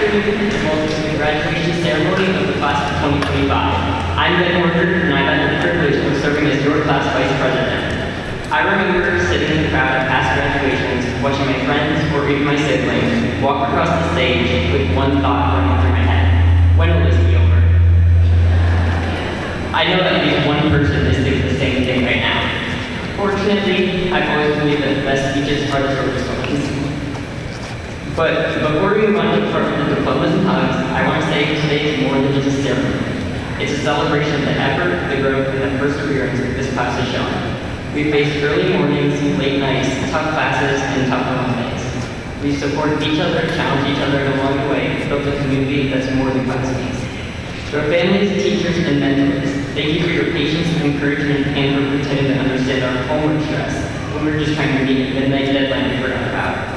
afternoon, and welcome to the graduation ceremony of the class of 2025. I'm Ben Worker, and I've had the privilege of serving as your class vice president. I remember sitting in the crowd at past graduations, watching my friends or even my siblings walk across the stage with one thought running through my head: when will this be over? I know that at least one person is thinking the same thing right now. Fortunately, I've always believed that the best speeches are the shortest ones. But before we move on to the diplomas and hugs, I want to say today is more than just a ceremony. It's a celebration of the effort, the growth, and the perseverance this class has shown. We faced early mornings, late nights, tough classes, and tough Mondays. We supported each other, challenged each other, and along the way, built a community that's more than classmates. To our families, teachers, and mentors, thank you for your patience and encouragement and for pretending to understand our homework stress when we were just trying to meet a midnight deadline we forgot about.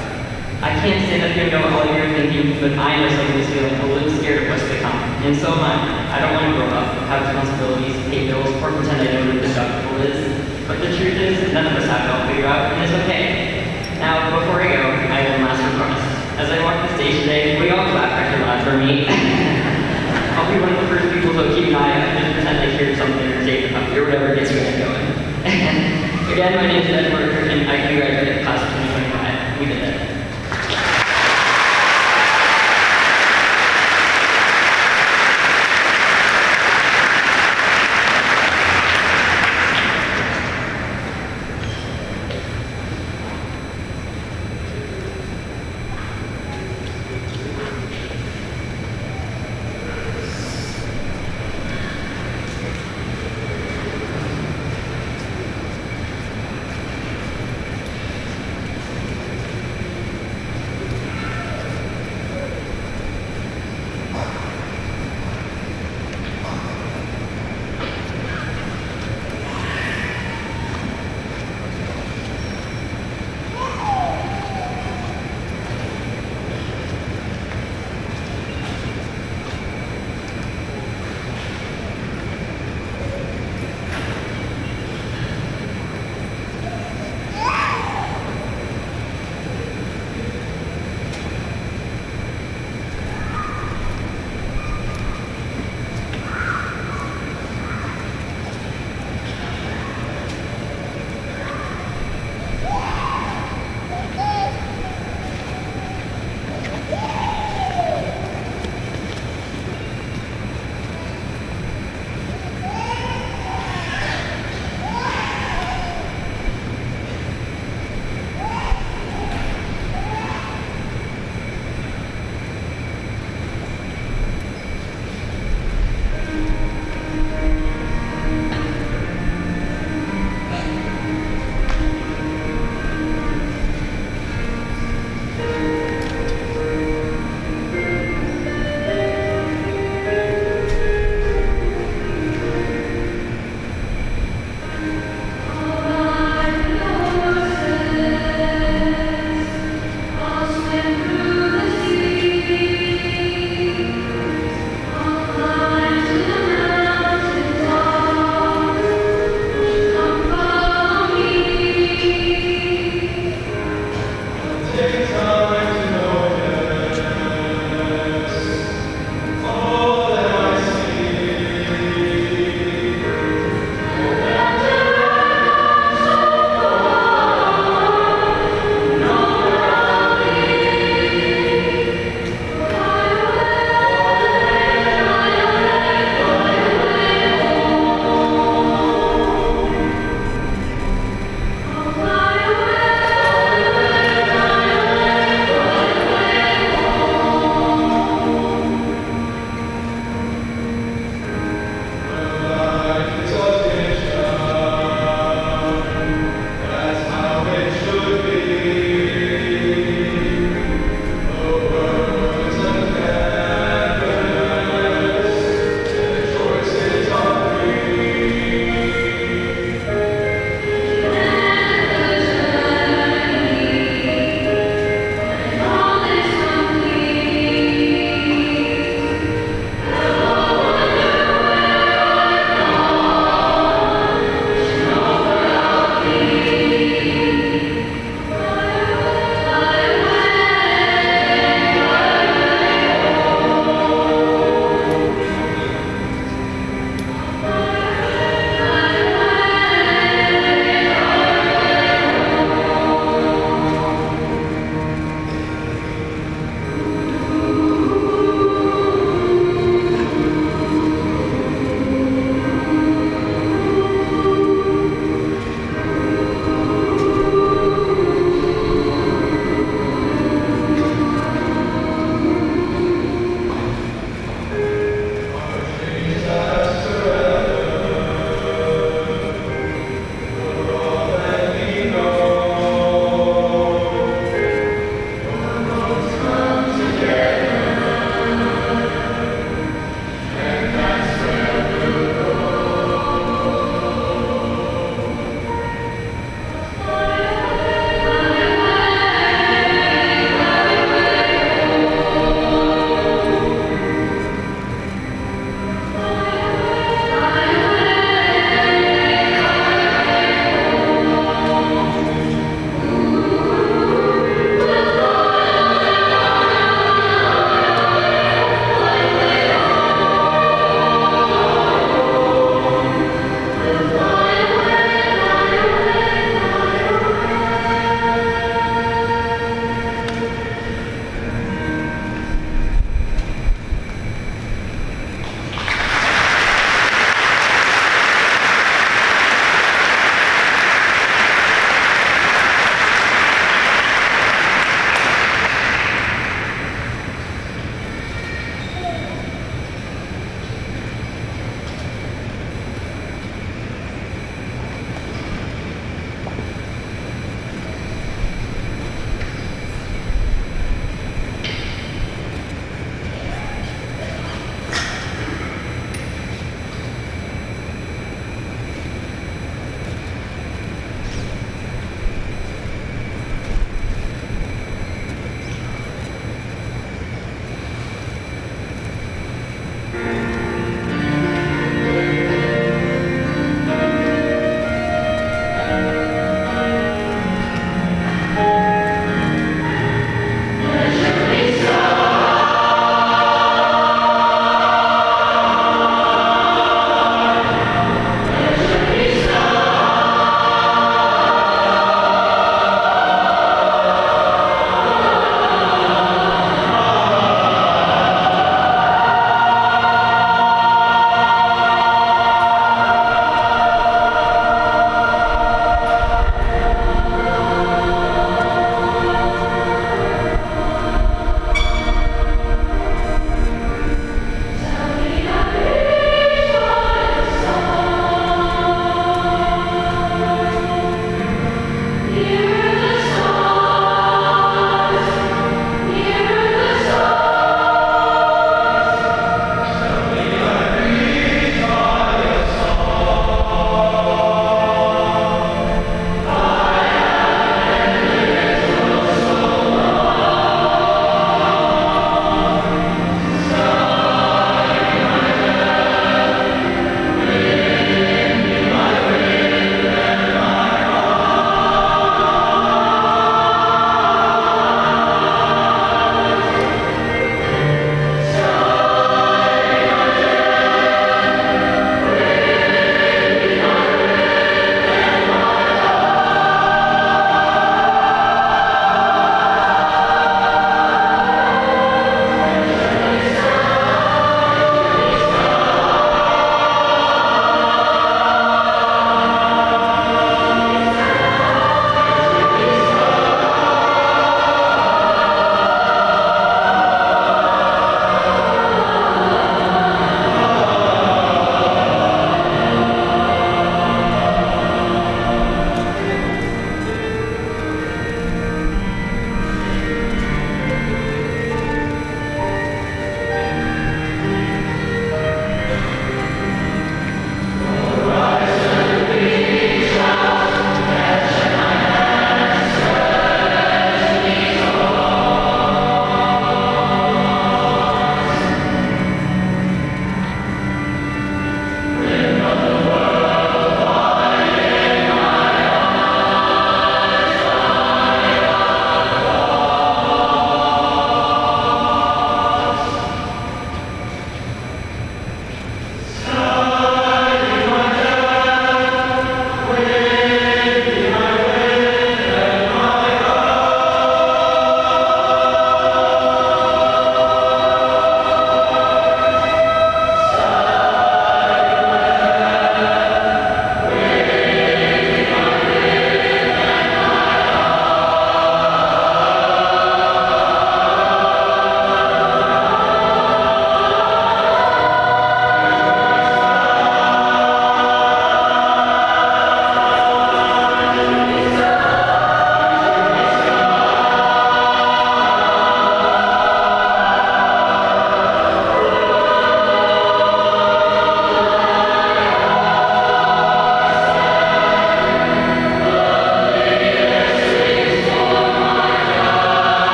I can't say that you know all you're thinking, but I myself was feeling a little scared of what's to come, and so am I. I don't want to grow up, have responsibilities, pay bills, or pretend I know what a deductible is. But the truth is, none of us have it all figured out, and it's okay. Now, before I go, I have one last request. As I walk the stage today, we all clap extra loud for me. I'll be one of the first people to keep an eye out and pretend I hear something or say the puppy or whatever gets you guys going. Again, my name is Ben Worker, and I congratulate the class of 2025. We did it.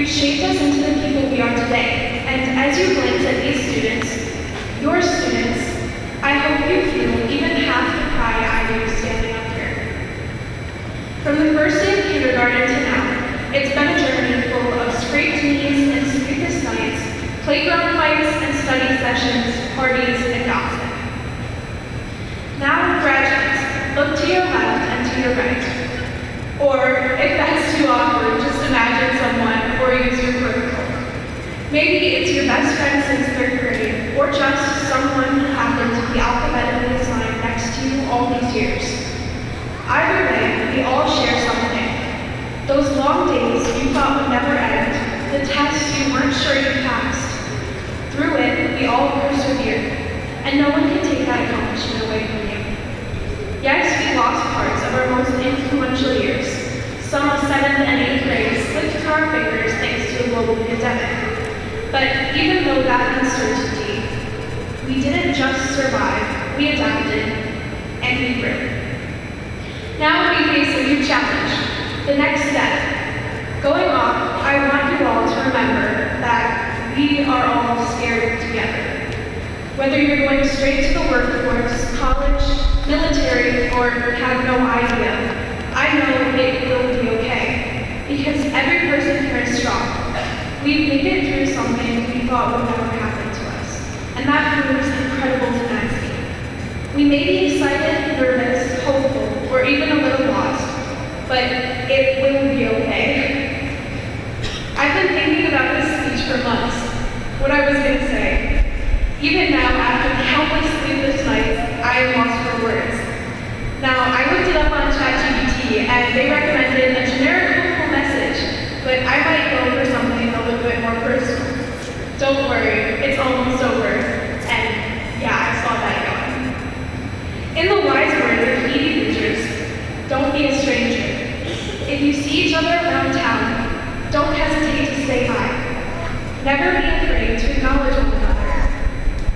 You've shaped us into the people we are today, and as you glance at these students, your students, I hope you feel even half the pride I do standing up here. From the first day of kindergarten to now, it's been a journey full of scraped knees and sleepless nights, playground fights and study sessions, parties and gossip. Now, graduates, look to your left and to your right. Or, if that's too awkward, just imagine someone or use your vertical. Maybe it's your best friend since 3rd grade, or just someone who happened to be alphabetically assigned next to you all these years. Either way, we all share something. Those long days you thought would never end, the tests you weren't sure you passed. Through it, we all persevered, and no one can take that accomplishment away from you. Yes, we lost parts of our most influential years. Some of 7th and 8th grade slipped through our fingers thanks to a global pandemic. But even though that uncertainty, we didn't just survive, we adapted, and we grew. Now we face a new challenge, the next step. Going off, I want you all to remember that we are all scared together. Whether you're going straight to the workforce, college, military, or have no idea, I know it will be okay, because every person here is strong. We've made it through something we thought would never happen to us, and that proves incredible tenacity. We may be excited, nervous, hopeful, or even a little lost, but it will be okay. I've been thinking about this speech for months, what I was going to say. Even now, after countless sleepless nights, I am lost for words. Now, I looked it up on ChatGPT, and they recommended a generic hopeful message, but I might go for something a little bit more personal. Don't worry, it's almost over, and yeah, I saw that going. In the wise words of Phoebe Bridgers, don't be a stranger. If you see each other around town, don't hesitate to say hi. Never be afraid to acknowledge one another.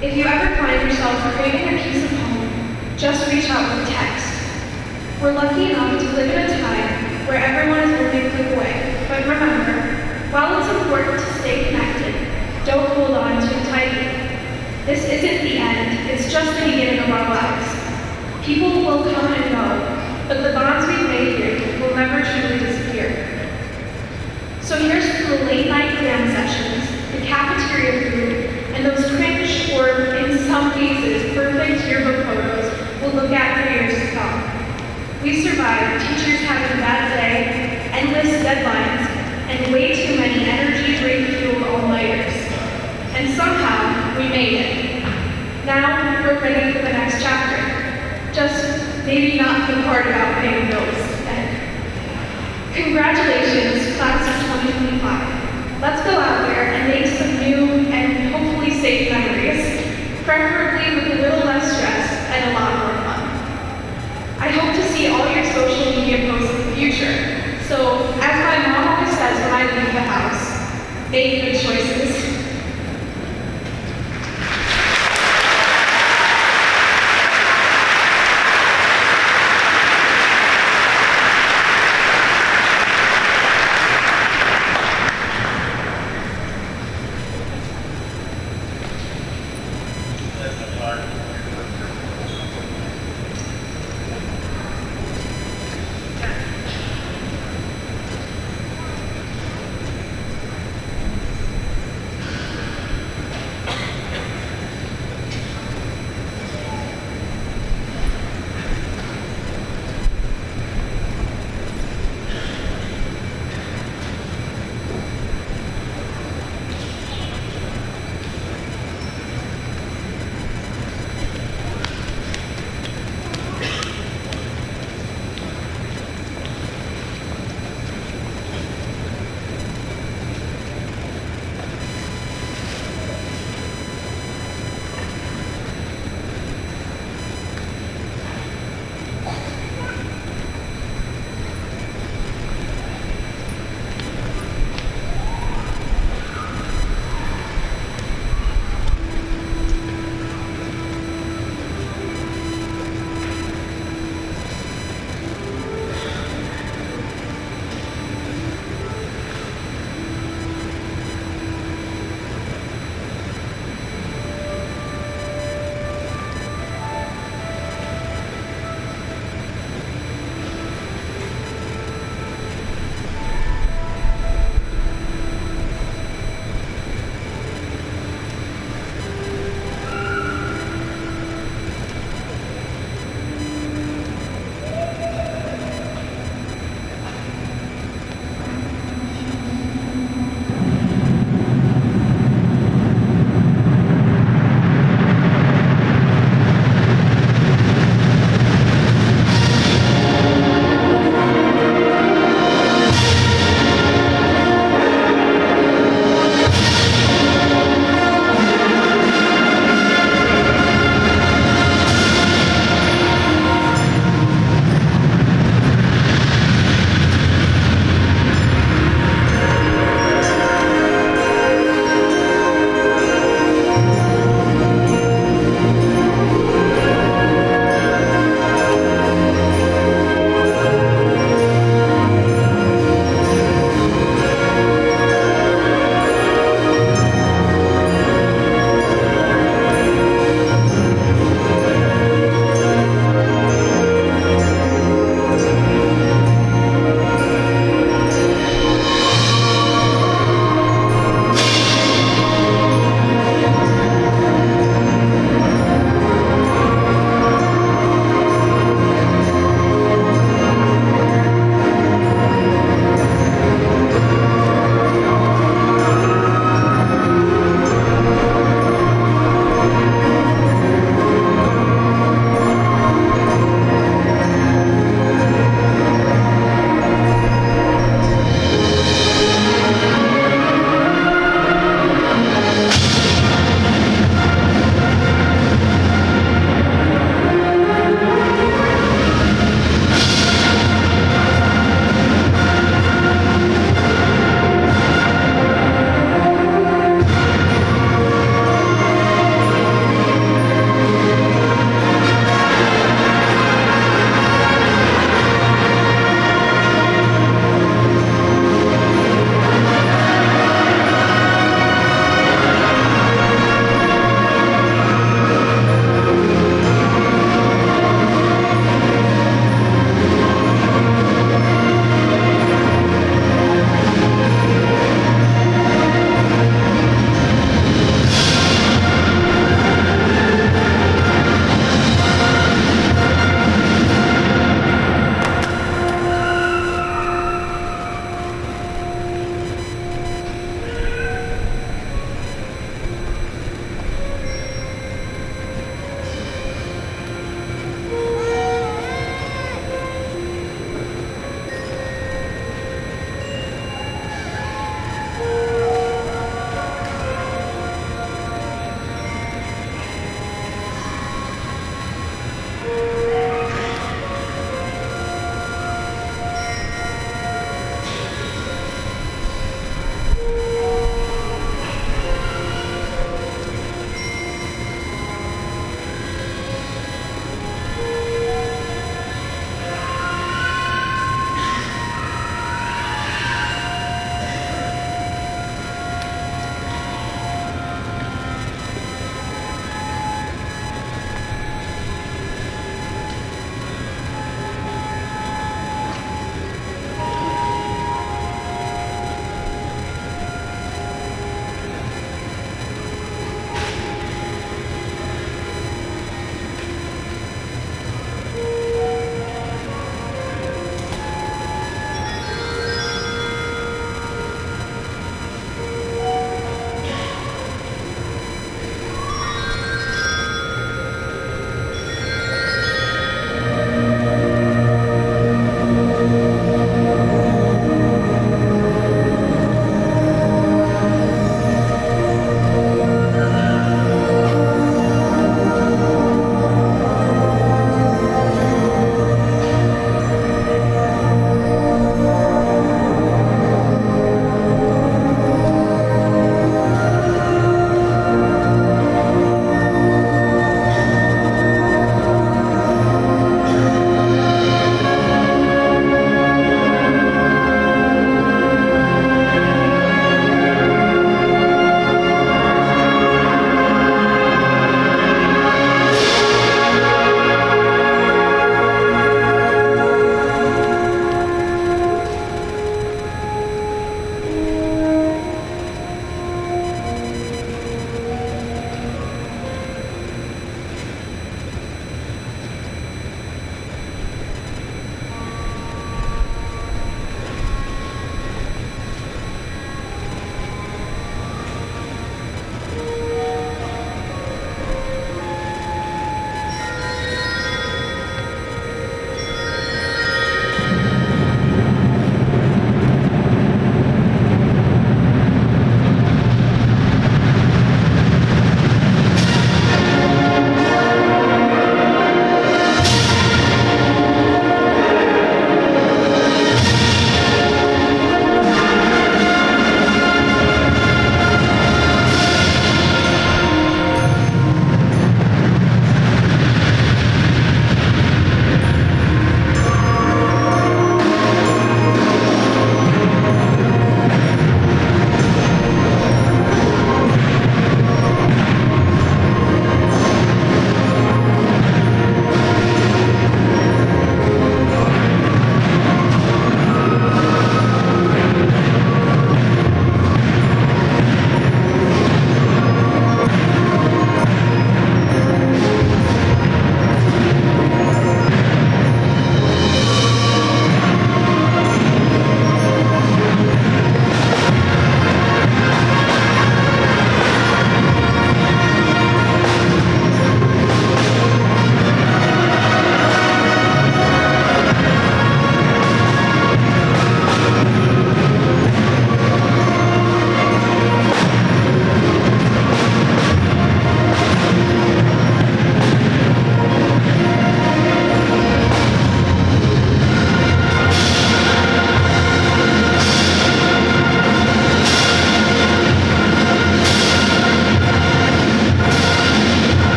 If you ever find yourself craving a piece of home, just reach out with a text. We're lucky enough to live in a time where everyone is only a click away. But remember, while it's important to stay connected, don't hold on too tightly. This isn't the end, it's just the beginning of our lives. People will come and go, but the bonds we've made here will never truly disappear. So here's to the late night jam sessions, the cafeteria food, and those cringe, or in some cases, perfect yearbook photos we'll look at for years to come. We survived teachers having a bad day, endless deadlines, and way too many energy drink-fueled all-nighters. And somehow, we made it. Now, we're ready for the next chapter. Just maybe not the part about paying bills instead. Congratulations, class of 2025. Let's go out there and make some new and hopefully safe memories, preferably with a little less stress and a lot more fun. I hope to see all your social media posts in the future. So, as my mom always says when I leave the house, make good choices.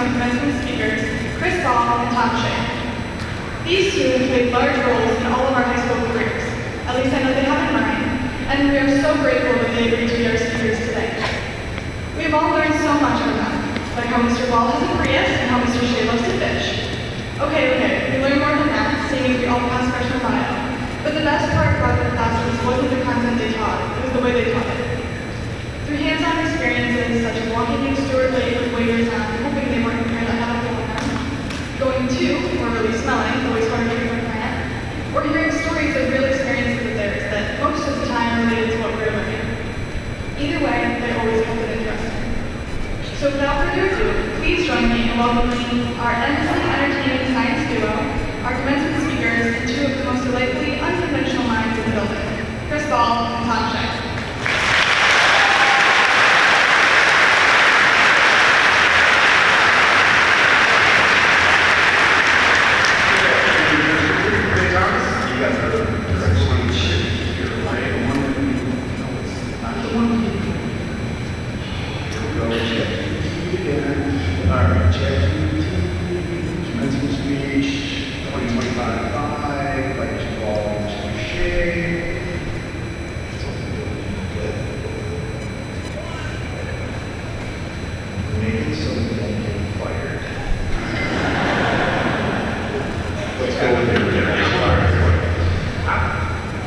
become commencement speakers, Chris Ball and Tom Shea. These two have played large roles in all of our high school careers. At least I know they have in mine, and we are so grateful that they agreed to be our speakers today. We have all learned so much from them, like how Mr. Ball has a Prius and how Mr. Shea loves to fish. Okay, we learned more than that, seeing as we all passed freshman bio. But the best part about their classes wasn't the content they taught, it was the way they taught it. Through hands-on experiences such as walking in Stewart Lake with waiters on, hoping they weren't prepared to have a full them, going to, or really smelling, the wastewater treatment plant, or hearing stories of real experiences of theirs that most of the time related to what we were learning. Either way, they always kept it interesting. So without further ado, please join me in welcoming our endlessly entertaining science duo, our commencement speakers, and two of the most delightfully unconventional minds in the building, Chris Ball and Tom Shea.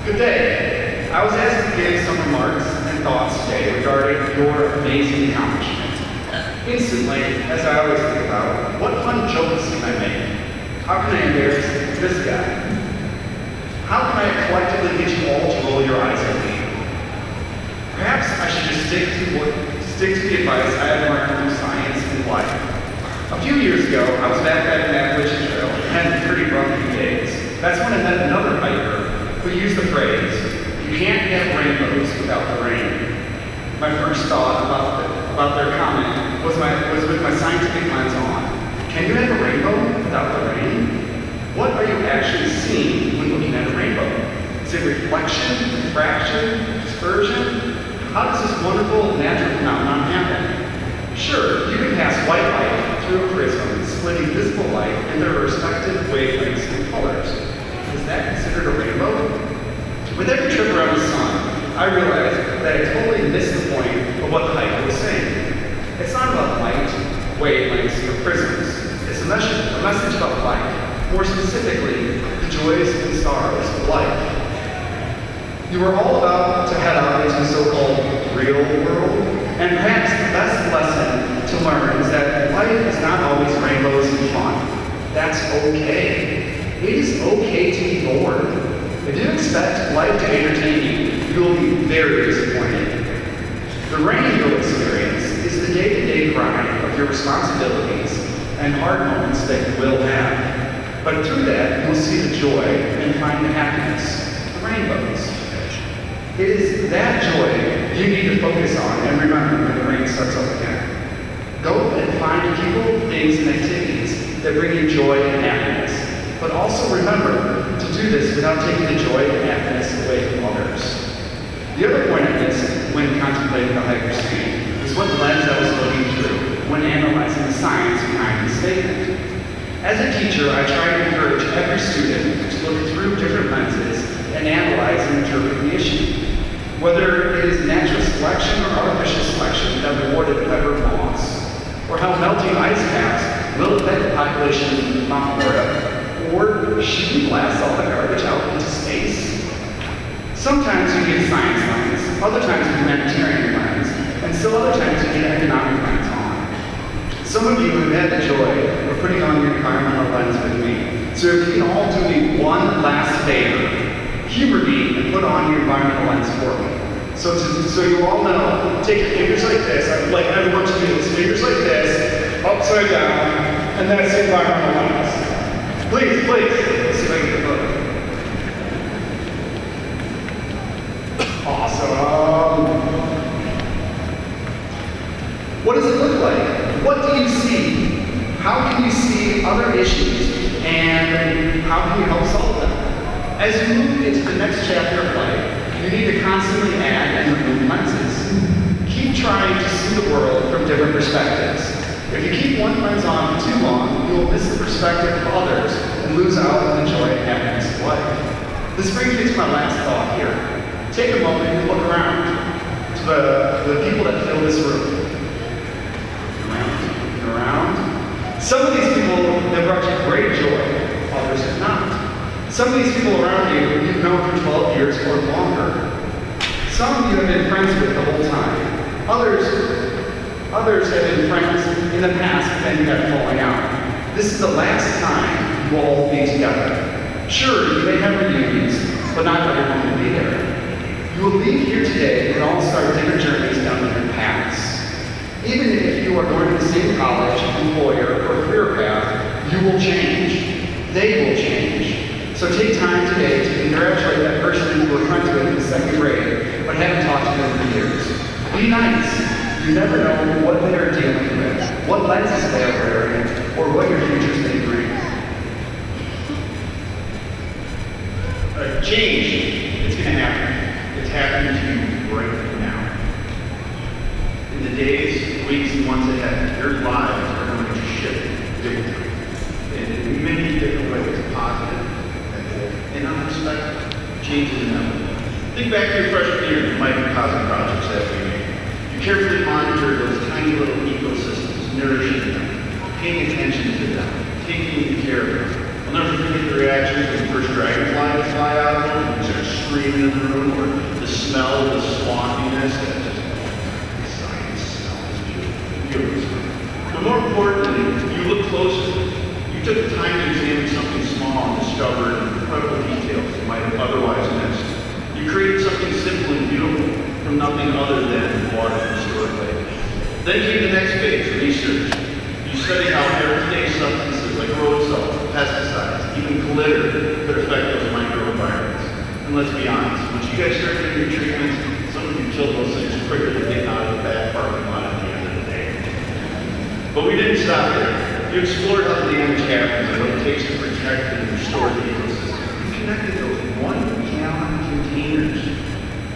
Good day. I was asked to give some remarks and thoughts today regarding your amazing accomplishment. Instantly, as I always think about, what fun jokes can I make? How can I embarrass this guy? How can I collectively get you all to roll your eyes at me? Perhaps I should just stick to the advice I have learned through science and life. A few years ago, I was backpacking the Appalachian Trail and had a pretty rough few days. That's when I met another hiker who used the phrase, "You can't have rainbows without the rain." My first thought about their comment was with my scientific lens on. Can you have a rainbow without the rain? What are you actually seeing when looking at a rainbow? Is it reflection, diffraction, dispersion? How does this wonderful natural phenomenon happen? Sure, you can pass white light through a prism, splitting visible light in their respective wavelengths and colors. Is that considered a rainbow? With every trip around the sun, I realized that I totally missed the point of what the hiker was saying. It's not about light, wavelengths, or prisms. It's a message about life. More specifically, the joys and sorrows of life. You are all about to head out into the so-called real world, and perhaps the best lesson to learn is that life is not always rainbows and fun. That's okay. It is okay to be bored. If you expect life to entertain you, you will be very disappointed. The rain you'll experience is the day-to-day grind of your responsibilities and hard moments that you will have. But through that, you'll see the joy and find the happiness, the rainbows. It is that joy you need to focus on and remember when the rain starts up again. Go and find people, things, and activities that bring you joy and happiness. But also remember to do this without taking the joy and happiness away from others. The other point of this, when contemplating the hiker's speed, is what lens I was looking through when analyzing the science behind the statement. As a teacher, I try to encourage every student to look through different lenses and analyze and interpret the issue. Whether it is natural selection or artificial selection that rewarded pepper moths, or how melting ice caps will affect the population of Mount Horeb, or should we blast all the garbage out into space? Sometimes you get science lens, other times you get humanitarian lens, and still other times you get economic lens on. Some of you have had the joy of putting on your environmental lens with me. So if you can all do me one last favor, humor me and put on your environmental lens for me. So you all know, take your fingers like this. I would like everyone to do this. Fingers like this, upside down, and that's the environmental lens. Please. Let's see if I can get the photo. Awesome. What does it look like? What do you see? How can you see other issues? And how can you help solve them? As you move into the next chapter of life, you need to constantly add and remove lenses. Keep trying to see the world from different perspectives. If you keep one lens on for too long, you will miss the perspective of others and lose out on the joy and happiness of life. This brings me to my last thought here. Take a moment and look around to the people that fill this room. Looking around. Some of these people have brought you great joy, others have not. Some of these people around you you've known for 12 years or longer. Some you have been friends with the whole time. Others have been friends in the past, but then you have falling out. This is the last time you will all be together. Sure, you may have reunions, but not everyone will be there. You will leave here today and all start different journeys down different paths. Even if you are going to the same college, employer, or career path, you will change. They will change. So take time today to congratulate that person you were friends with in the second grade, but haven't talked to them for years. Be nice. You never know what they are dealing with, what lenses they are wearing, or what your futures may bring. Change, it's going to happen. It's happening to you right now. In the days, weeks, and months ahead, your lives are going to shift big time. In many different ways, positive, and unexpected. Change is inevitable. Think back to your freshman year, the microcosm projects that we made. You carefully monitor those tiny little ecosystems, nourishing them, paying attention to them, taking care of them. I'll never forget the reactions when the first dragonfly would fly out of them, and you start screaming in the room, or the smell of the swampiness, that just science smells beautiful. But more importantly, you look closer. You took the time to examine something small and discovered incredible details you might have otherwise missed. You created something simple and beautiful from nothing other than water from a stored lake. Then came the next phase, research. You studied how everyday substances like road salt, pesticides, even glitter could affect those microenvironments. And let's be honest, once you guys started doing your treatments, some of you killed those things quicker than they out of the back parking lot at the end of the day. But we didn't stop there. You explored how the damage happens and what it takes to protect and restore the ecosystem. You connected those 1-gallon containers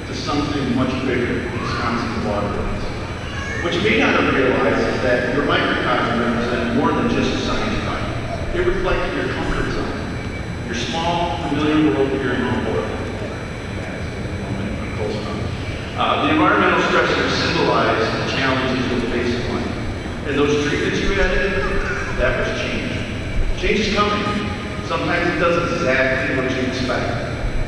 to something much bigger, Wisconsin waterways. What you may not have realized is that your microcosm represented more than just a science project. It reflected your comfort zone, your small, familiar world here in Horeb. The environmental stressors symbolize the challenges you'll face in life. And those treatments you added, that was change. Change is coming. Sometimes it does exactly what you expect.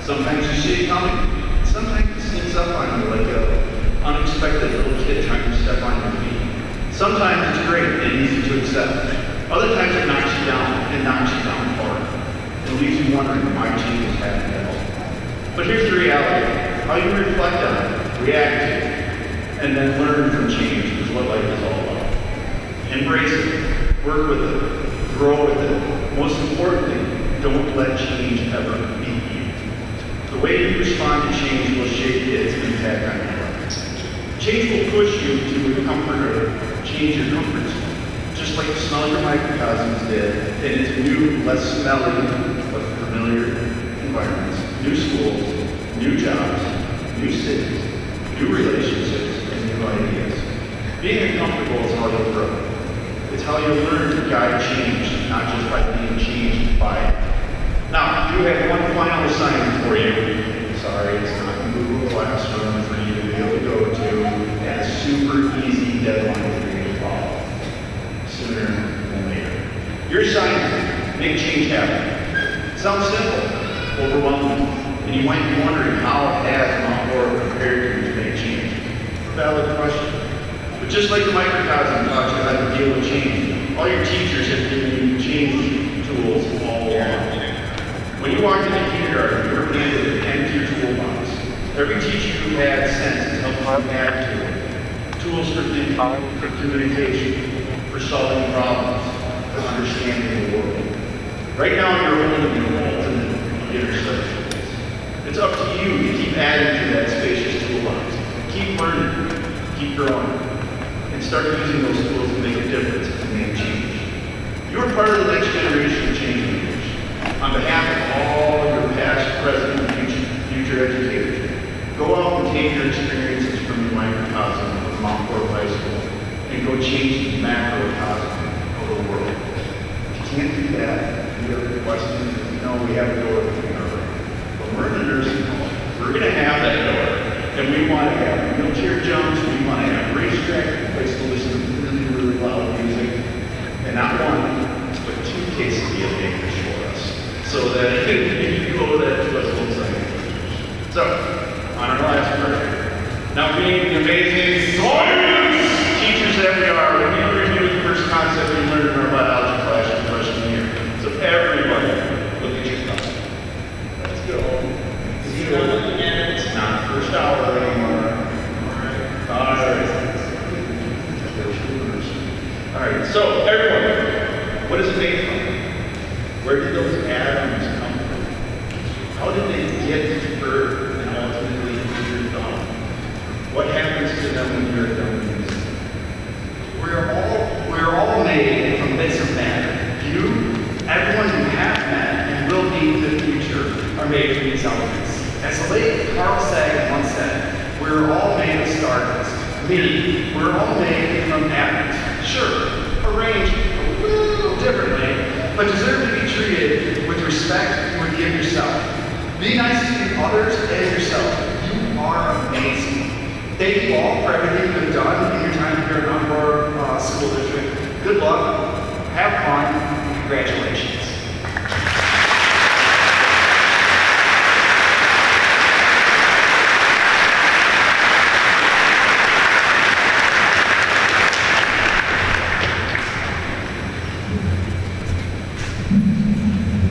Sometimes you see it coming. Sometimes it sneaks up on you like an unexpected little kid trying to step on your feet. Sometimes it's great and easy to accept. Other times it knocks you down and knocks you down hard. It leaves you wondering why change is happening at all. But here's the reality. How you reflect on it, react to it, and then learn from change is what life is all about. Embrace it, work with it, grow with it. Most importantly, don't let change ever beat you. The way you respond to change will shape its impact on your life. Change will push you to a comfort or change your comfort zone, just like the smell your microcosms did, and into new, less smelly, but familiar environments, new schools, new jobs, new cities, new relationships, and new ideas. Being uncomfortable is how you'll grow. It's how you learn to guide change, not just by being changed by it. Now, I do have one final assignment for you. Sorry, it's not in Google Classroom for you to be able to go to, and a super easy deadline for you to follow. Sooner than later. Your assignment, make change happen. Sounds simple, overwhelming, and you might be wondering how has Mount Horeb prepared you to make change? Valid question. But just like the microcosm taught you how to deal with change, all your teachers have given you change tools all along. When you walked into kindergarten, you were handed an empty toolbox. Every teacher who had sense has helped you add to it. Tools for thinking, for communication, for solving problems, for understanding the world. Right now, you're holding the ultimate beginner set of tools. It's up to you to keep adding to that spacious toolbox. Keep learning, keep growing, and start using those tools to make a difference and make change. You're part of the next generation of change makers. On behalf of all your past, present, and future educators, go out and take your experiences from your microcosm of Mount Horeb High School and go change the macrocosm have a door between our legs. When we're in the nursing home, we're going to have that door. And we want to have wheelchair jumps, we want to have racetrack, place to listen to really, really loud music. And not one, but 2 quesadilla makers for us. So that you go to that to us looks like. So, on our last prayer. Now being the amazing science teachers that we are, we need to review the first concept we learned in our biology class in freshman year. So everybody, look at your thumb. Let's go. It's not the first hour anymore. All right, so everyone, what is it made from? Where did those atoms come from? How did they get to Earth and ultimately to your thumb? What happens to them when you're done with this? We're all made from bits of matter. You, everyone you have met and will be in the future, are made from these elements. As the late Carl Sagan once said, we're all made of stardust. Me, we're all made from atoms. Sure, arranged a little differently, but deserve to be treated with respect you would give yourself. Be nice to others and yourself. You are amazing. Thank you all for everything you've done in your time here at Encore School District. Good luck, have fun, and congratulations.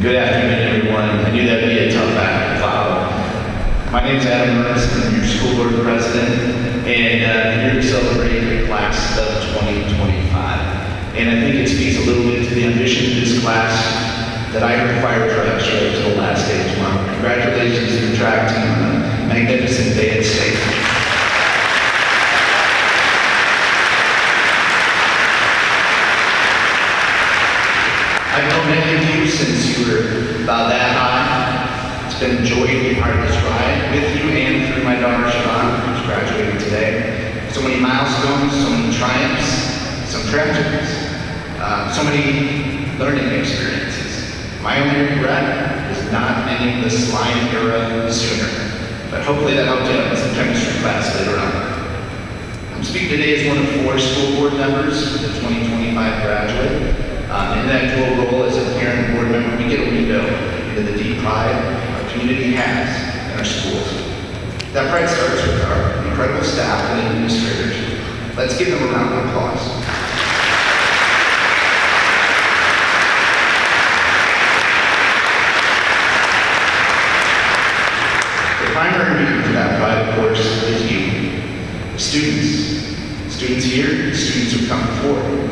Good afternoon, everyone. I knew that'd be a tough act to follow. My name is Adam Ernst. I'm your school board president, and I'm here to celebrate the class of 2025. And I think it speaks a little bit to the ambition of this class that I heard fire trucks right to the last day tomorrow. Congratulations to the track team on a magnificent day at stake. I've known many of you since you were about that high. It's been a joy to be part of this ride with you and through my daughter Siobhan, who's graduating today. So many milestones, so many triumphs, some tragedies, so many learning experiences. My only regret is not ending the slime era sooner, but hopefully that helped you out in some chemistry class later on. I'm speaking today as one of 4 school board members, the 2025 graduate. In that dual role as a parent and board member, we get a window into the deep pride our community has in our schools. That pride starts with our incredible staff and administrators. Let's give them a round of applause. The primary reason for that pride, of course, is you, the students. Students here, the students who come forward.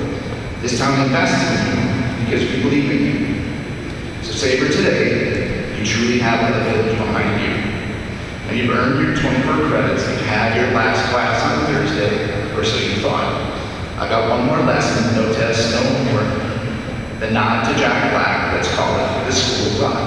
This town invests in you because we believe in you. So Sabre, today, you truly have the village behind you. And you've earned your 24 credits. You've had your last class on Thursday, or so you thought. I got one more lesson, no test, no homework. The nod to Jack Black, let's call it the school clock.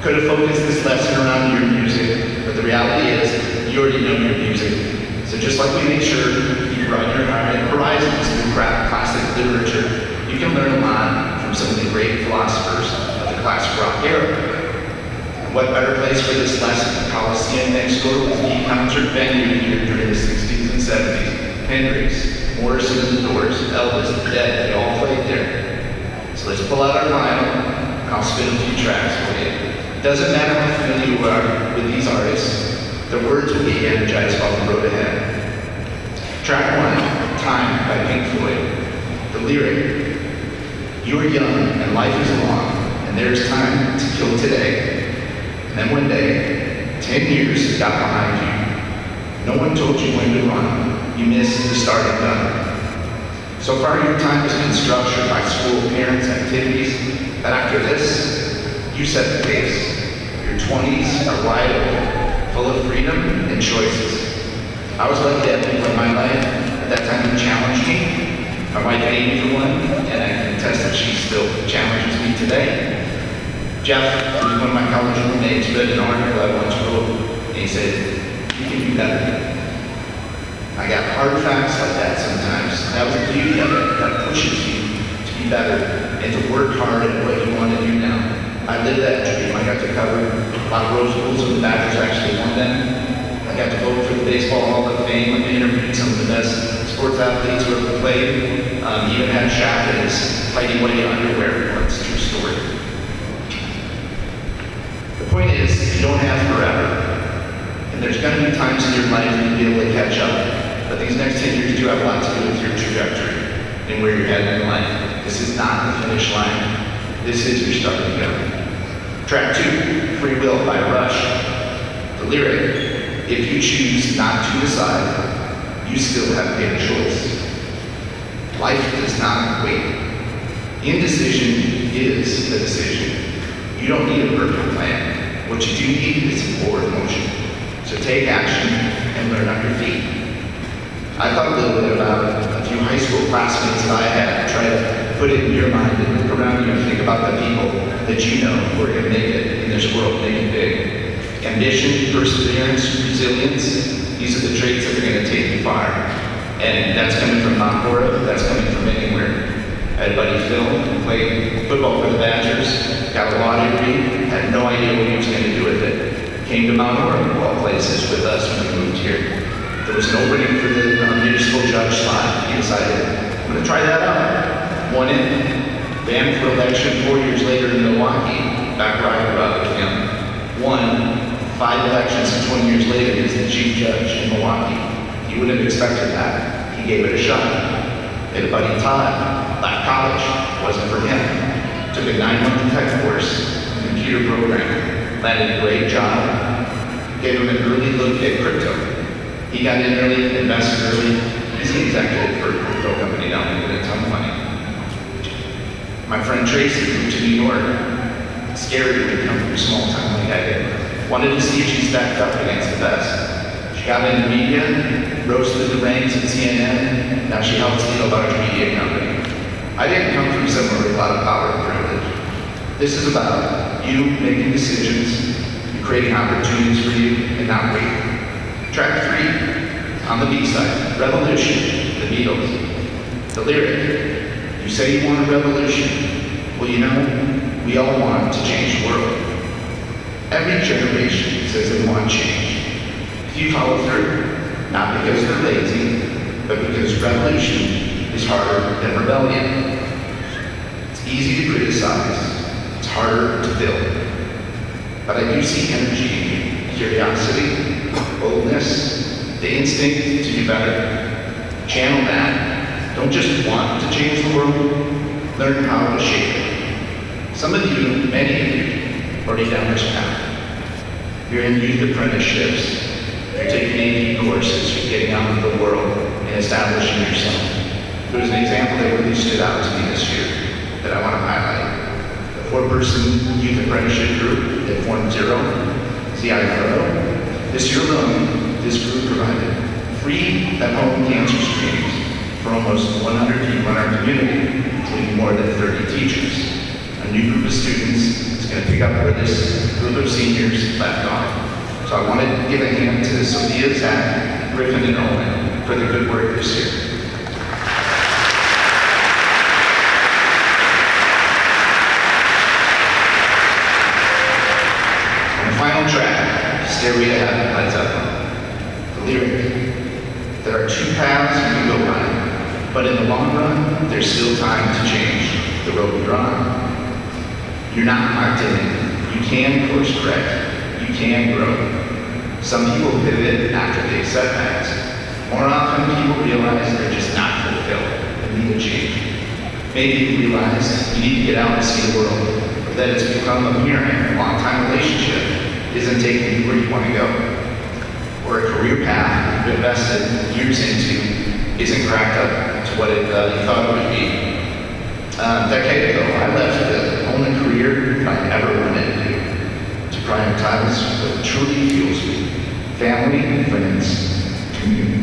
Could have focused this lesson around your music, but the reality is, you already know your music. So just like we make sure you broaden your horizons through classic literature, you can learn a lot from some of the great philosophers of the classic rock era. And what better place for this lesson than Coliseum next door was the concert venue here during the 60s and 70s. Hendrix, Morrison and the Doors, Elvis, the Dead, they all played there. So let's pull out our vinyl, and I'll spin a few tracks for you. It doesn't matter how familiar you are with these artists, the words will be energized while the road ahead. Track 1, Time by Pink Floyd. The lyric, you are young and life is long, and there's time to kill today. And then one day, 10 years got behind you. No one told you when to run. You missed the starting gun. So far your time has been structured by school, parents, activities, but after this, you set the pace. Your 20s are wide open, full of freedom and choices. I was lucky to have people in my life at that time who challenged me. My wife Amy for one, and I can attest that she still challenges me today. Jeff, who's one of my college roommates, read an article I once wrote, and he said, you can do better. I got hard facts like that sometimes. That was the beauty of it. That pushes you to be better and to work hard at what you want to do now. I lived that dream. I got to cover a lot of Rose Bowls, and the Badgers actually won them. I got to vote for the Baseball Hall of Fame. I interviewed some of the best sports athletes who ever played. Even had Shaq in his tighty-whitey underwear. That's a true story. The point is, you don't have forever. And there's going to be times in your life when you'll be able to catch up. But these next 10 years do have a lot to do with your trajectory and where you're headed in life. This is not the finish line. This is your starting gun. Track 2, Free Will by Rush. The lyric, if you choose not to decide, you still have made a choice. Life does not wait. Indecision is a decision. You don't need a perfect plan. What you do need is some forward motion. So take action and learn on your feet. I thought a little bit about a few high school classmates that I had, try to put it in your mind and look around you and think about the people that you know who are going to make it in this world, make it big. Ambition, perseverance, resilience, these are the traits that are going to take you far. And that's coming from Mount Horeb, that's coming from anywhere. I had a buddy Phil who played football for the Badgers, got a law degree, had no idea what he was going to do with it. Came to Mount Horeb, of all places, with us when we moved here. There was an opening for the municipal judge spot. He decided, I'm going to try that out. Won it, ran for election 4 years later in Milwaukee, back where I grew up with him. Won 5 elections and 20 years later, he's the chief judge in Milwaukee. You wouldn't have expected that. He gave it a shot. Had a buddy Todd, left college, wasn't for him. Took a 9-month tech course, computer programming, landed a great job, gave him an early look at crypto. He got in early, invested early. He's an executive for a crypto company now, making a ton of money. My friend Tracy moved to New York. Scary to come from a small town like I did. Wanted to see if she stacked up against the best. She got into media, rose through the ranks at CNN. Now she helps lead a large media company. I didn't come from somewhere with a lot of power and privilege. This is about you making decisions, and creating opportunities for you, and not waiting. Track 3, on the B side, Revolution, the Beatles. The lyric, you say you want a revolution. Well, you know, we all want to change the world. Every generation says they want change. If you follow through, not because they're lazy, but because revolution is harder than rebellion. It's easy to criticize, it's harder to build. But I do see energy in you, curiosity, boldness, the instinct to do better. Channel that. Don't just want to change the world, learn how to shape it. Some of you, many of you, already down this path. You're in youth apprenticeships, you're taking AP courses, you're getting out into the world and establishing yourself. There was an example that really stood out to me this year that I want to highlight. The 4-person youth apprenticeship group that formed Zero, Z-I-R-O. This year alone, this group provided free at-home cancer screenings for almost 100 people in our community, including more than 30 teachers. A new group of students is going to pick up where this group of seniors left off. So I want to give a hand to Sophia, Zach, Griffin, and Owen for their good work this year. On the final track, Stairway to Heaven, Led Zeppelin. The lyric, there are 2 paths you can go by, but in the long run, there's still time to change the road you're on. You're not locked in. You can course correct. You can grow. Some people pivot after big setbacks. More often, people realize they're just not fulfilled and need a change. Maybe you realize you need to get out and see the world, or that it's become apparent a long-time relationship isn't taking you where you want to go, or a career path you've invested years into isn't cracked up to what you thought it would be. A decade ago, I left the only career I ever wanted to do to prioritize what truly fuels me: family, friends, community.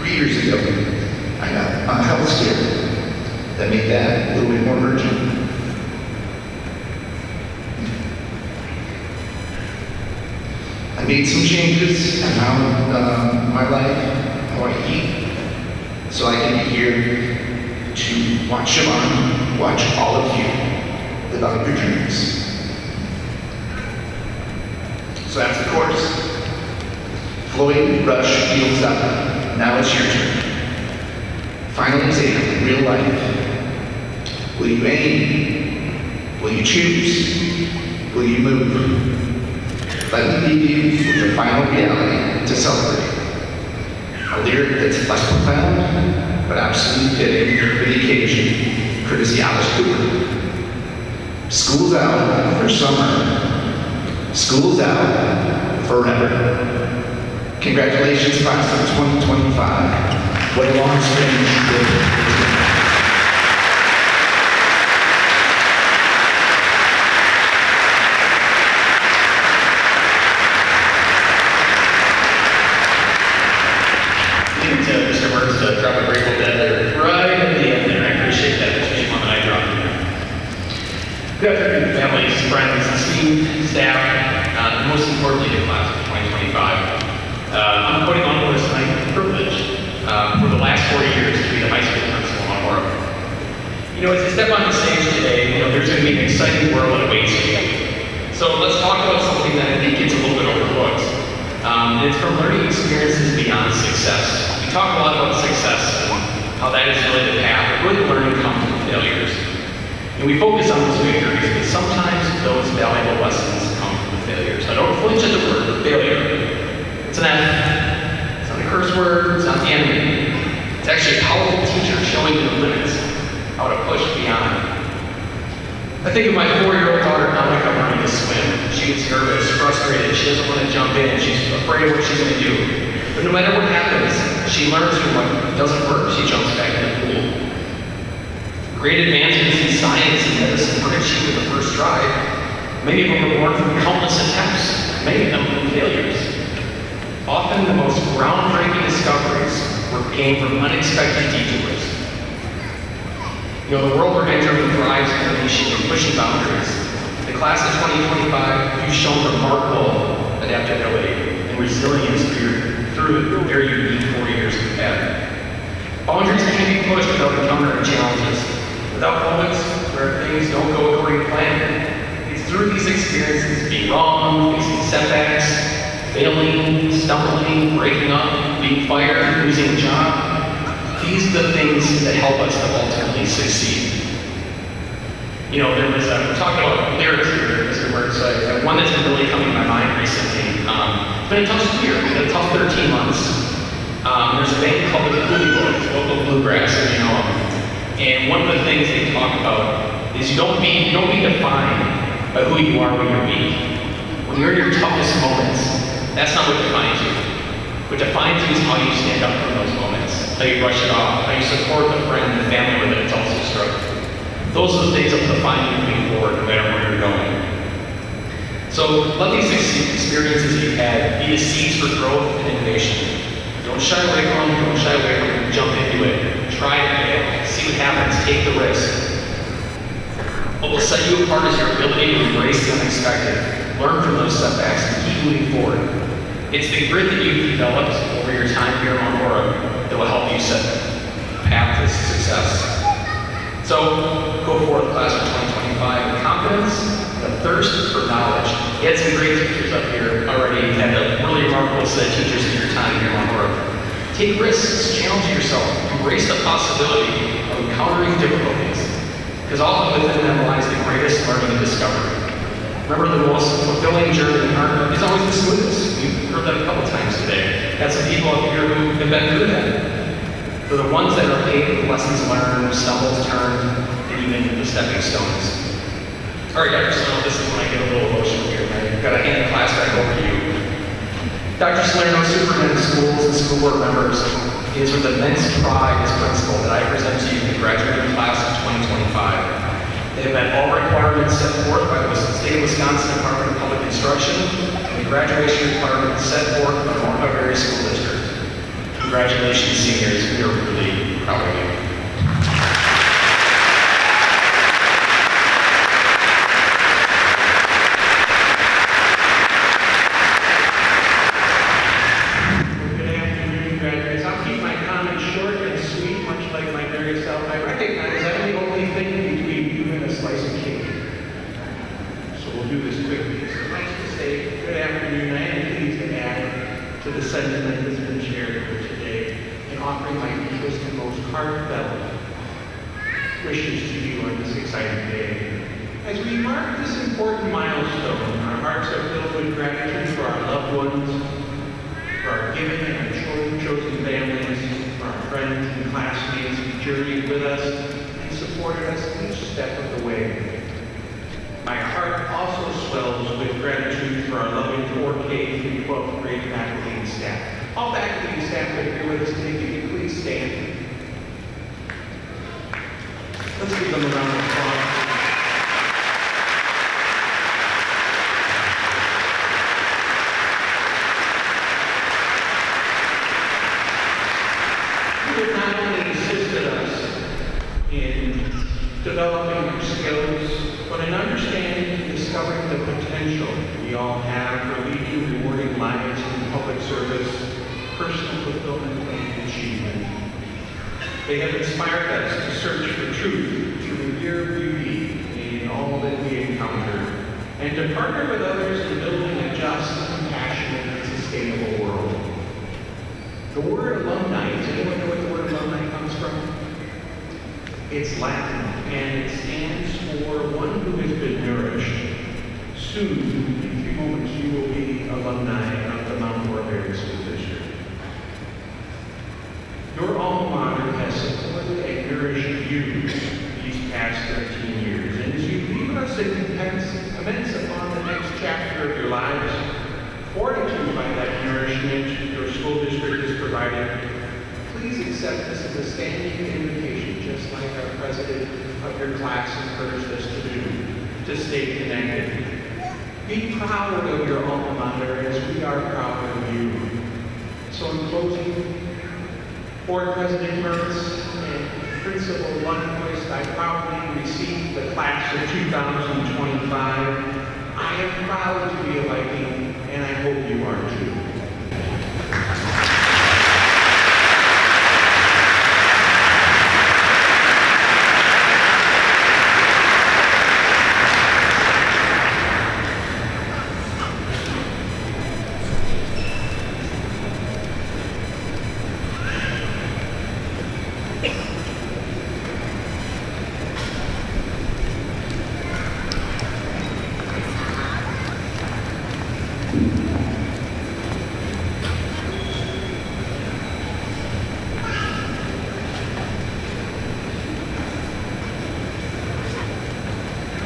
Years ago, I got a health scare that that make that a little bit more urgent. I made some changes in how my life, how I eat, so I can be here to watch Siobhan, watch all of you live out your dreams. So that's the course. Floyd, Rush, Fields up. Now it's your turn. Final exam in real life. Will you aim? Will you choose? Will you move? Let me leave you with the final reality to celebrate. A lyric that's less profound, but absolutely fitting for the occasion, courtesy Alice Cooper. School's out for summer. School's out forever. Congratulations, class of 2025. What a long strange Mr. Mertz to drop a Grateful Dead there right at the end there. I appreciate that between mom and I dropped in there. Good afternoon, families, friends, esteemed staff, and most importantly, the class of 2025. I'm putting on the list tonight with privilege for the last 4 years to be the high school principal on Horeb. You know, as I step on the stage today, there's going to be an exciting world that awaits you. So let's talk about something that I think gets a little bit overlooked. And it's from learning experiences beyond success. We talk a lot about success and how that is really the path, but really learning comes from failures. And we focus on those victories, but sometimes those valuable lessons come from the failures. I don't flinch at the word failure. It's an F. It's not a curse word. It's not the enemy. It's actually a powerful teacher showing you the limits, how to push beyond. I think of my 4-year-old daughter, Monica, learning to swim. She gets nervous, frustrated. She doesn't want to jump in. She's afraid of what she's going to do. But no matter what happens, she learns from what doesn't work. She jumps back in the pool. Great advancements in science and medicine weren't achieved in the first try. Many of them were born from countless attempts, many of them from failures. Often the most groundbreaking discoveries came from unexpected detours. The world we're entering thrives on unleashing and pushing boundaries. The class of 2025, you've shown remarkable adaptability and resilience through their unique 4 years you've had. Boundaries can be pushed without encountering challenges. Without moments where things don't go according to plan. It's through these experiences, being wrong, facing setbacks, failing, stumbling, breaking up, being fired, losing a job. These are the things that help us to ultimately succeed. There was, we're talking about lyrics here, Mr. Mertz, one that's been really coming to my mind recently. It's been a tough year, a tough 13 months. There's a band called the Bluey Boys, local bluegrass, as you know them. And one of the things they talk about is you don't be defined by who you are when you're weak. When you're in your toughest moments, that's not what defines you. What defines you is how you stand up from those moments, how you brush it off, how you support the friend and family member that's also struggling. Those are the things that will define you moving forward, no matter where you're going. So let these experiences that you've had be the seeds for growth and innovation. Don't shy away from them, don't shy away from them, jump into it. Try it, fail, see what happens, take the risk. What will set you apart is your ability to embrace the unexpected, learn from those setbacks, and keep moving forward. It's the grit that you've developed over your time here on Horeb that will help you set a path to success. So, go forward, class of 2025, with confidence and a thirst for knowledge. You had some great teachers up here already. You had a really remarkable set of teachers in your time here on Horeb. Take risks, challenge yourself, embrace the possibility of encountering difficulties, because often within them lies the greatest learning and discovery. Remember, the most fulfilling journey is always the smoothest. We've heard that a couple times today. Got some people up here who have been through that. They're the ones that are paid with lessons learned, stumbles turned, and even the stepping stones. All right, Dr. Salerno, this is when I get a little emotional here. I've got to hand the class back over to you. Dr. Salerno, superintendent of schools and school board members, it is with immense pride as principal that I present to you the graduating class of 2025. They have met all requirements set forth by the State of Wisconsin Department of Public Instruction and the graduation requirements set forth by the Horeb Area School District. Congratulations, seniors. We are really proud of you. I recognize I'm the only thing between you and a slice of cake. So we'll do this quickly. So nice to say good afternoon. I am pleased to add to the sentiment that's been shared here today in offering my deepest and most heartfelt wishes to you on this exciting day. As we mark this important milestone, our hearts are filled with gratitude for our loved ones, for our giving and our chosen families, for our friends and classmates who journeyed with us and supported us each step of the way. My heart also swells with gratitude for our loving 4K through 12th grade faculty and staff. All faculty and staff that are here with us today, can you please stand? Let's give them a round of applause. You have not only assisted us in developing our skills, but in understanding and discovering the potential we all have for leading rewarding lives in public service, personal fulfillment, and achievement. They have inspired us to search for truth, to revere beauty in all that we encounter, and to partner with others in building a just, compassionate, and sustainable world. The word alumni, does anyone know what the word alumni comes from? It's Latin, and it stands for one who has been nourished. Soon, in a few moments, you will be alumni of the Mount Horeb School District. Your alma mater has supported and nourished you these past 13 years. And as you leave us and commence upon the next chapter of your lives, fortitude by that nourishment your school district is providing, please accept this as a standing invitation, just like our president of your class encouraged us to do, to stay connected. Be proud of your alma mater as we are proud of you. So in closing, Board President Mertz and Principal Lundquist, I proudly received the class of 2025. I am proud to be a Viking, and I hope you are too.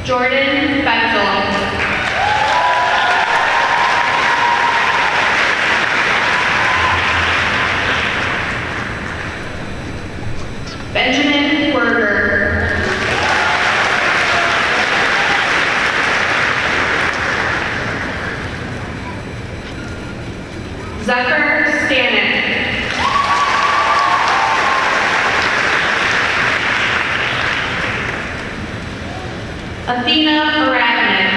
Jordan Betzel. Benjamin Werger. Zephyr Stanek. Athena Aragnan.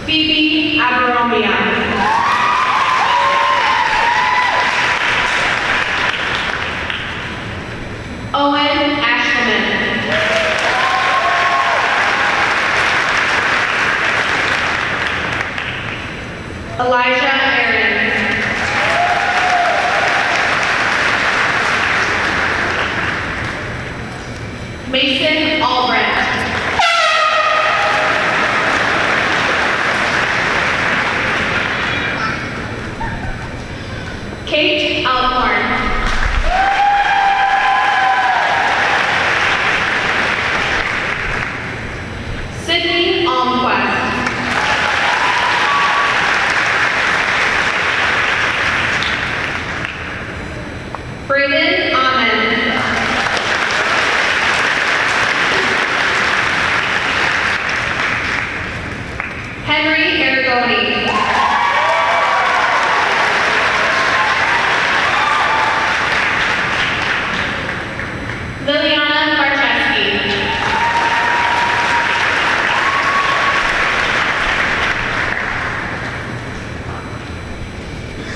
Phoebe Aberomian. Owen Ashleman. Elijah Aaron.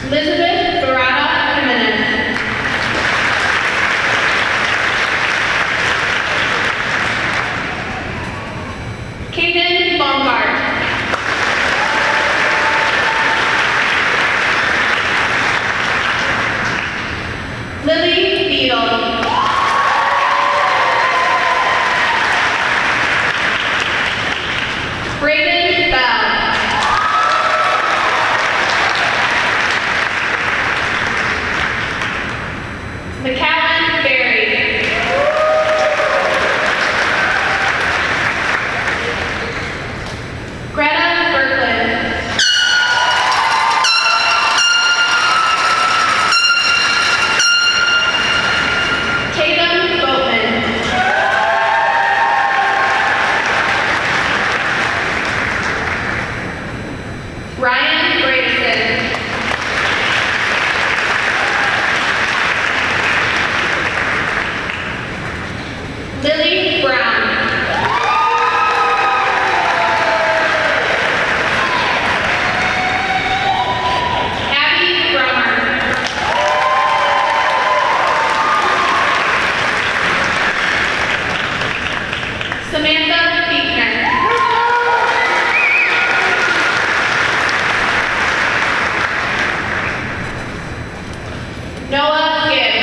Elizabeth Dorada Jimenez. Kaden Baumgart. Lily Beadle. Brayden Bell. McAllen Berry. Greta Berkland. Tatum Boatman. Ryan Bradison. Lily Brown. Abby Brummer. Samantha Beekner. Noah Gibbs.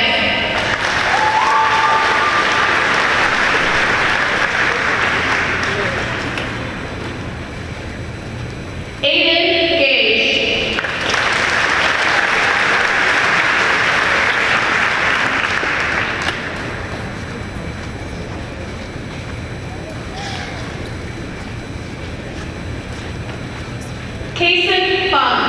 Aiden Gage. Kason Fung.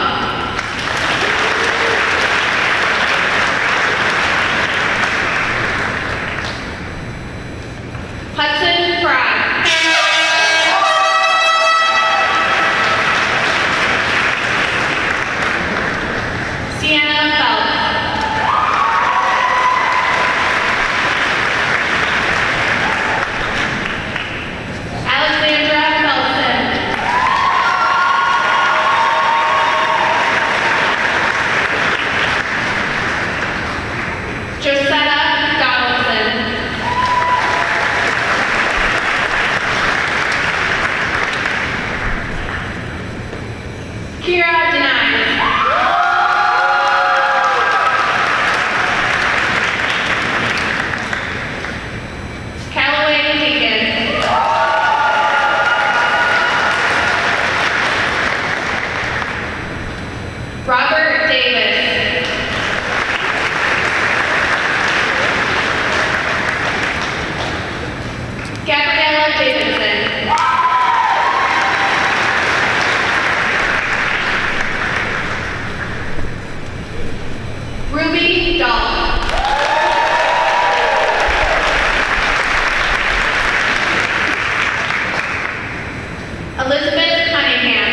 Hudson Fry. Sienna Phelps. Alexandra Felsen. Josetta Donaldson. Kira Denies. Callaway Deacon. Robert Davis. Gabriella Davidson. Ruby Dahl. Elizabeth Cunningham.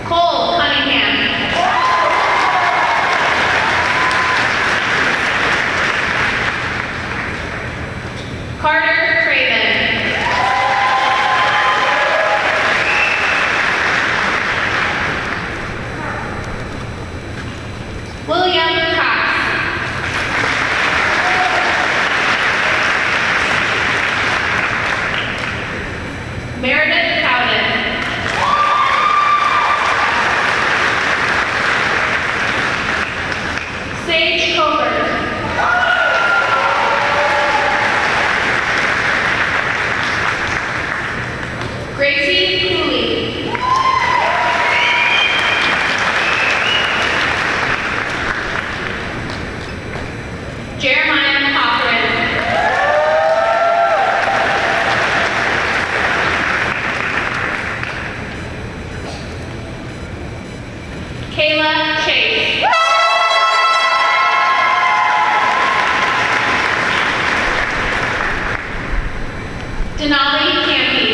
Cole Cunningham. Carter Craven. William Cox. Meredith Cowden. Sage Colbert. Gracie Cooley. Jeremiah Cochran. Kayla Chase. Denali Campy.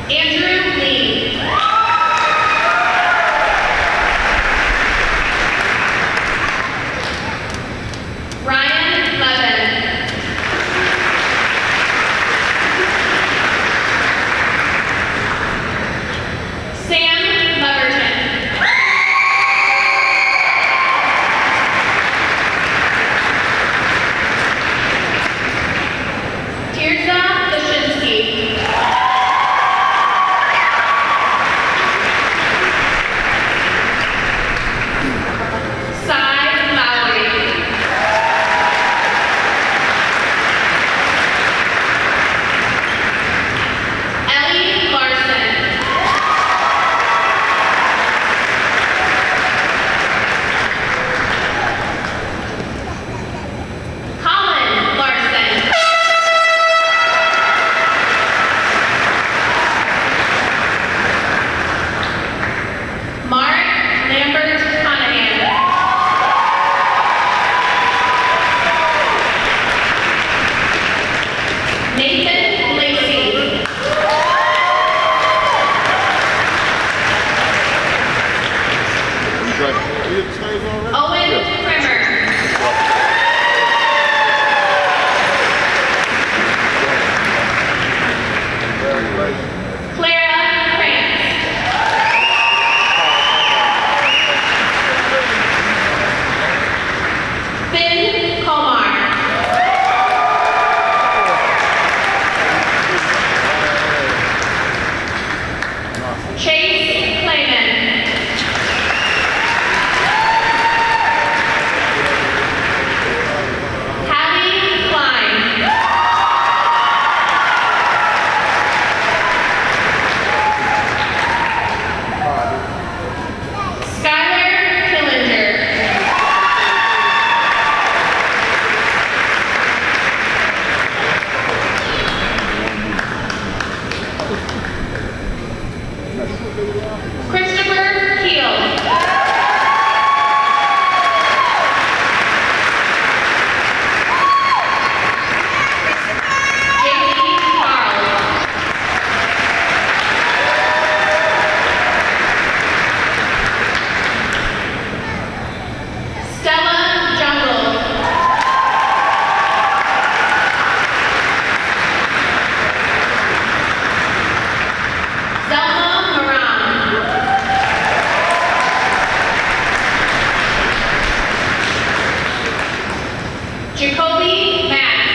Andrew Lee. Ryan Levin. Sam Leverton. Tirza Lashinsky. Cy Lowry. Ellie Larson. Colin Larson. Mark Lambert Conahan. Nathan Lacey. Owen Primer. Clara Krantz. Finn Komar. Chase Clayman. Hallie Klein. Skylar Killinger. Christopher Keel. JD Charles. Stella Jungle. Zelma Moran. Jacoby Max.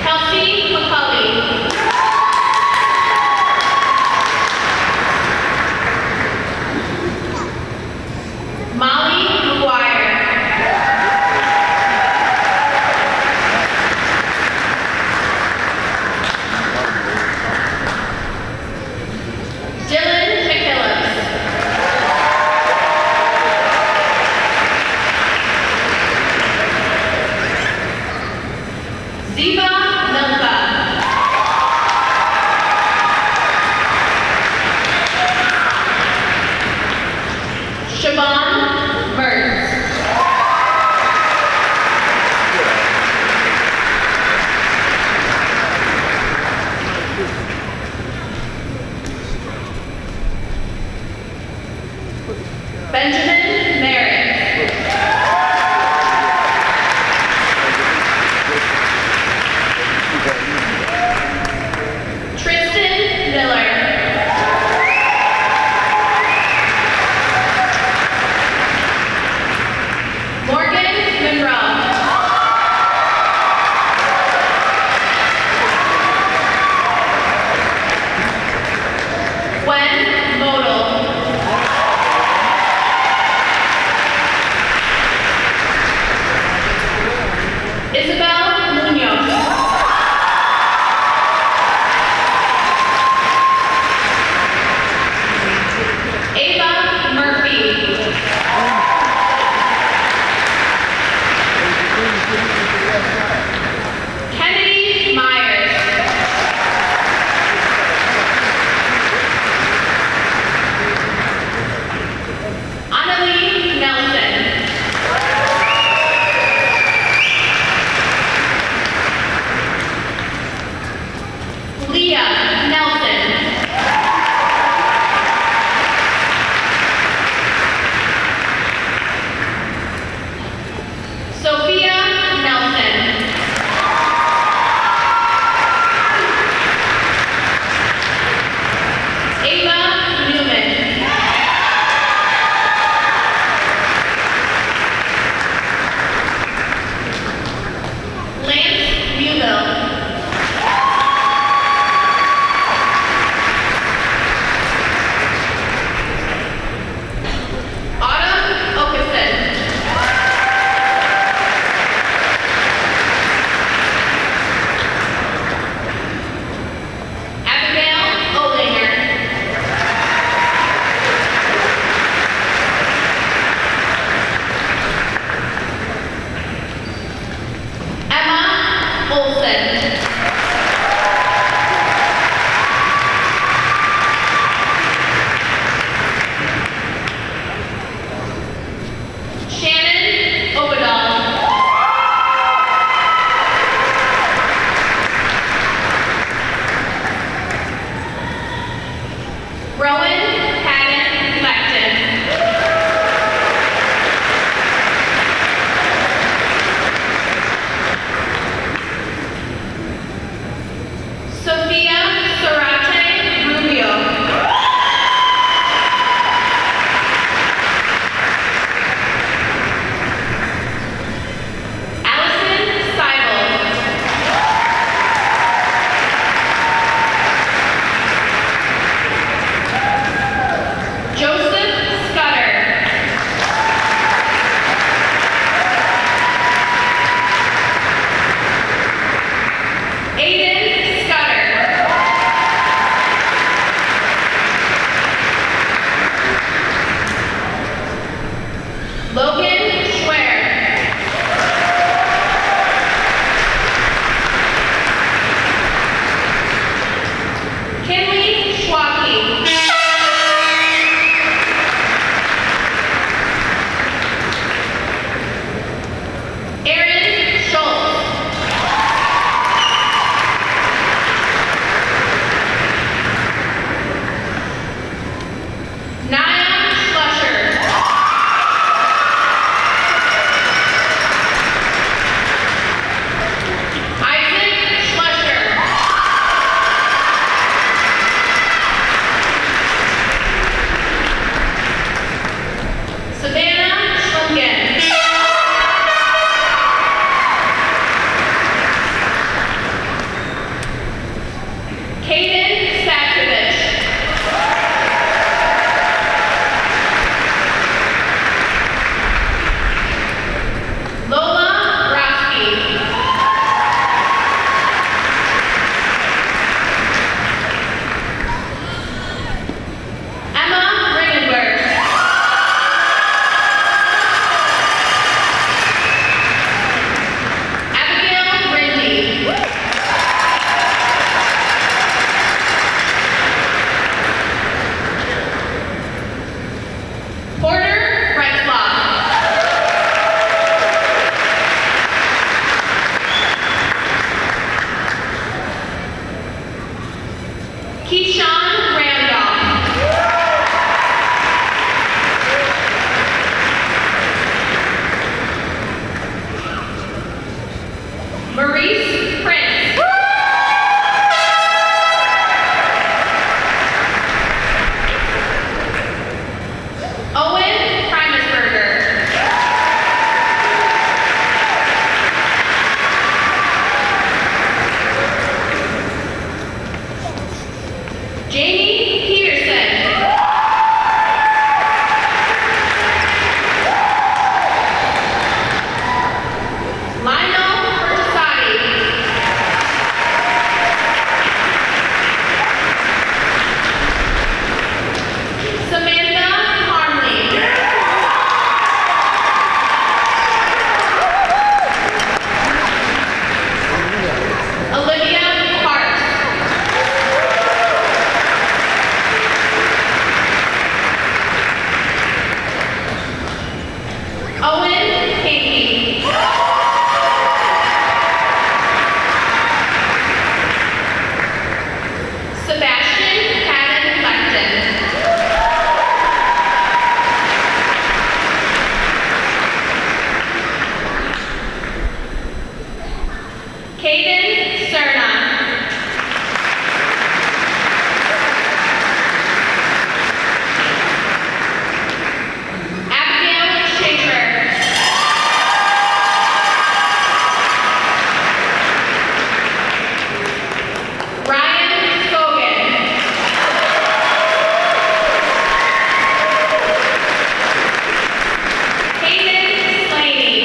Kelsey McCulley. Molly McGuire. Dylan McKillis. Ziva Milka. Siobhan Mertz. Benjamin Merritt. Tristan Miller. Morgan Monroe. Gwen Modal. Isabel Munoz. Ava Murphy. Kennedy Myers. Annalie Nelson. Olson. Shannon Obadal. Rowan Haddon Lecton. Sophia Sorate Rubio. Allison Seibel. Joseph Scudder. Aiden Scudder. Logan Schwer. Kinley Schwaki. Aaron Schultz. Naya Schlusher. Isaac Schlusher. Savannah Schlingen. Kaden Sakovich. Lola Brodsky. Emma Ringenberg. Abigail Rindy. Porter Retzloff. Keyshawn Randolph. Maurice Prince. Owen Primusberger. Jamie Peterson. Lionel Bertasati. Samantha Harmley. Olivia Parks. Owen Pinky. Sebastian Haddon Lecton. Caden Cerna. Abigail Schaefer. Ryan Scogan. Hayden Slaney.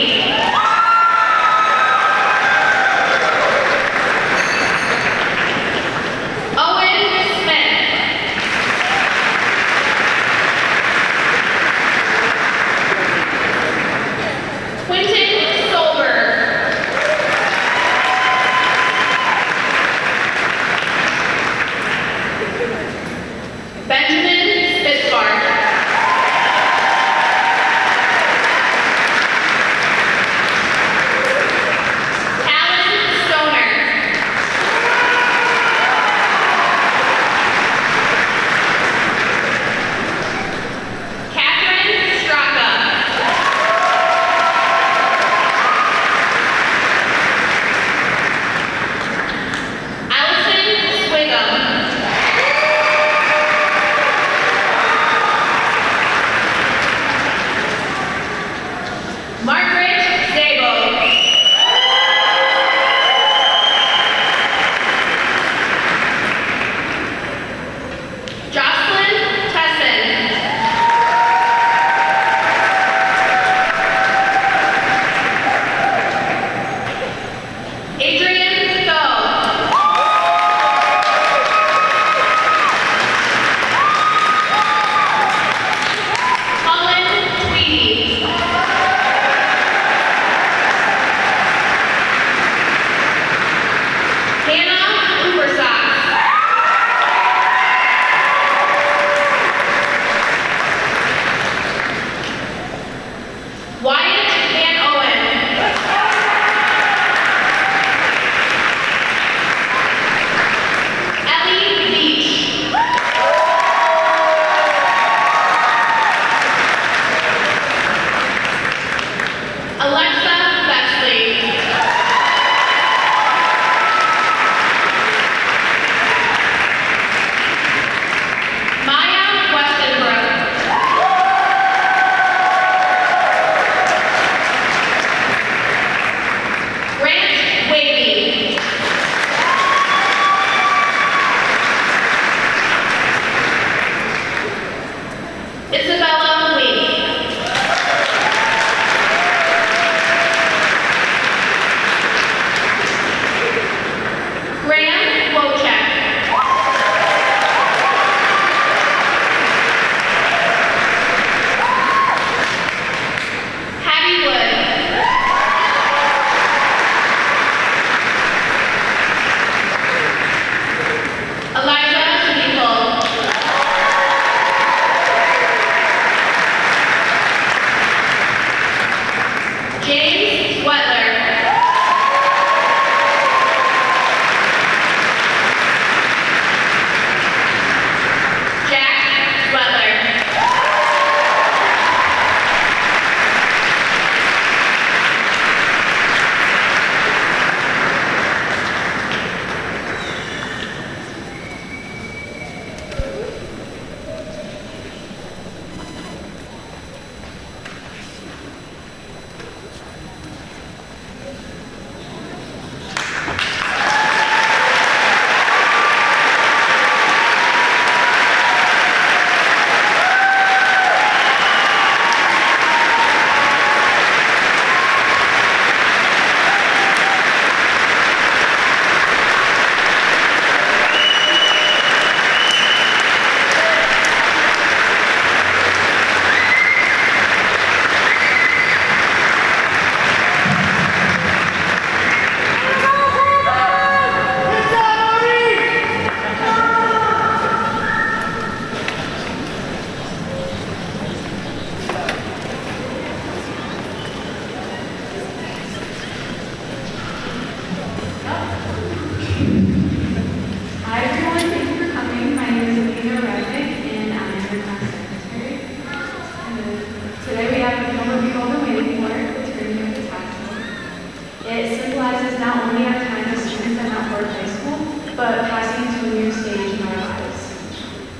It symbolizes not only our time as students at Mount Horeb High School, but passing to a new stage in our lives.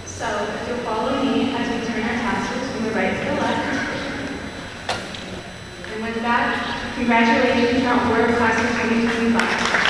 So, if you'll follow me as we turn our tassels from the right to the left. And with that, congratulations, Mount Horeb Class of 2025.